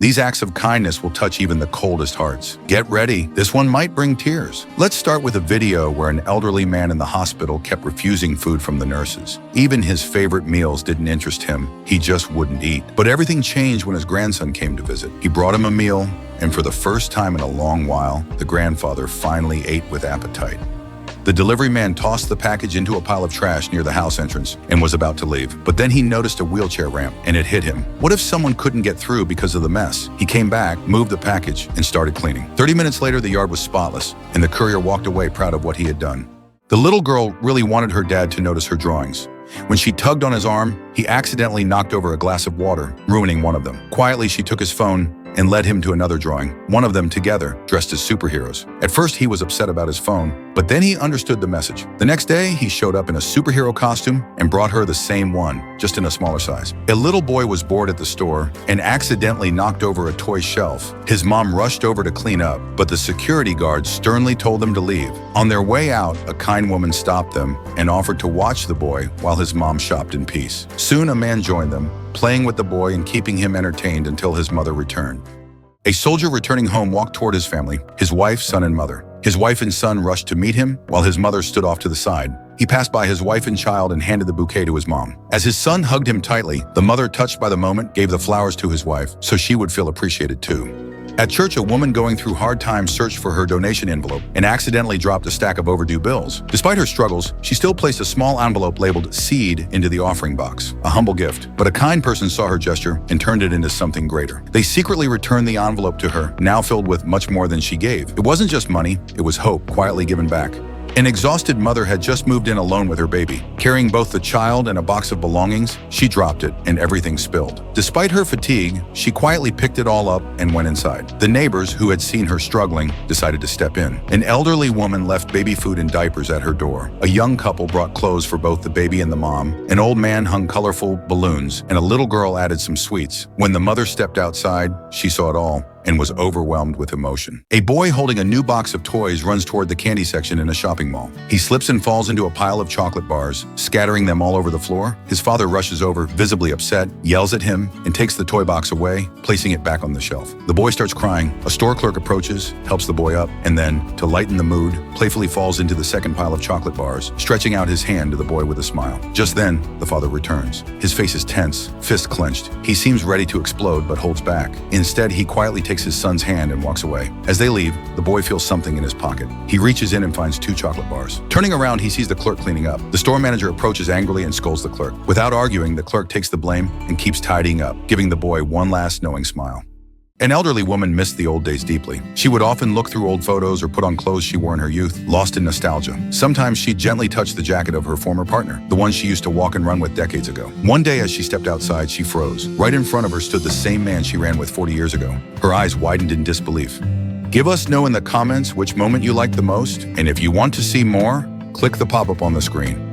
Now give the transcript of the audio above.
These acts of kindness will touch even the coldest hearts. Get ready, this one might bring tears. Let's start with a video where an elderly man in the hospital kept refusing food from the nurses. Even his favorite meals didn't interest him, he just wouldn't eat. But everything changed when his grandson came to visit. He brought him a meal, and for the first time in a long while, the grandfather finally ate with appetite. The delivery man tossed the package into a pile of trash near the house entrance and was about to leave. But then he noticed a wheelchair ramp, and it hit him. What if someone couldn't get through because of the mess? He came back, moved the package, and started cleaning. 30 minutes later, the yard was spotless, and the courier walked away proud of what he had done. The little girl really wanted her dad to notice her drawings. When she tugged on his arm, he accidentally knocked over a glass of water, ruining one of them. Quietly, she took his phone and led him to another drawing, one of them together, dressed as superheroes. At first, he was upset about his phone, but then he understood the message. The next day, he showed up in a superhero costume and brought her the same one, just in a smaller size. A little boy was bored at the store and accidentally knocked over a toy shelf. His mom rushed over to clean up, but the security guard sternly told them to leave. On their way out, a kind woman stopped them and offered to watch the boy while his mom shopped in peace. Soon, a man joined them, playing with the boy and keeping him entertained until his mother returned. A soldier returning home walked toward his family, his wife, son, and mother. His wife and son rushed to meet him, while his mother stood off to the side. He passed by his wife and child and handed the bouquet to his mom. As his son hugged him tightly, the mother, touched by the moment, gave the flowers to his wife, so she would feel appreciated too. At church, a woman going through hard times searched for her donation envelope and accidentally dropped a stack of overdue bills. Despite her struggles, she still placed a small envelope labeled "Seed" into the offering box, a humble gift. But a kind person saw her gesture and turned it into something greater. They secretly returned the envelope to her, now filled with much more than she gave. It wasn't just money, it was hope, quietly given back. An exhausted mother had just moved in alone with her baby. Carrying both the child and a box of belongings, she dropped it and everything spilled. Despite her fatigue, she quietly picked it all up and went inside. The neighbors, who had seen her struggling, decided to step in. An elderly woman left baby food and diapers at her door. A young couple brought clothes for both the baby and the mom. An old man hung colorful balloons, and a little girl added some sweets. When the mother stepped outside, she saw it all and was overwhelmed with emotion. A boy holding a new box of toys runs toward the candy section in a shopping mall. He slips and falls into a pile of chocolate bars, scattering them all over the floor. His father rushes over, visibly upset, yells at him, and takes the toy box away, placing it back on the shelf. The boy starts crying. A store clerk approaches, helps the boy up, and then, to lighten the mood, playfully falls into the second pile of chocolate bars, stretching out his hand to the boy with a smile. Just then, the father returns. His face is tense, fists clenched. He seems ready to explode, but holds back. Instead, he quietly takes his son's hand and walks away. As they leave, the boy feels something in his pocket. He reaches in and finds 2 chocolate bars. Turning around, he sees the clerk cleaning up. The store manager approaches angrily and scolds the clerk. Without arguing, the clerk takes the blame and keeps tidying up, giving the boy one last knowing smile. An elderly woman missed the old days deeply. She would often look through old photos or put on clothes she wore in her youth, lost in nostalgia. Sometimes she'd gently touch the jacket of her former partner, the one she used to walk and run with decades ago. One day, as she stepped outside, she froze. Right in front of her stood the same man she ran with 40 years ago. Her eyes widened in disbelief. Give us know in the comments which moment you liked the most, and if you want to see more, click the pop-up on the screen.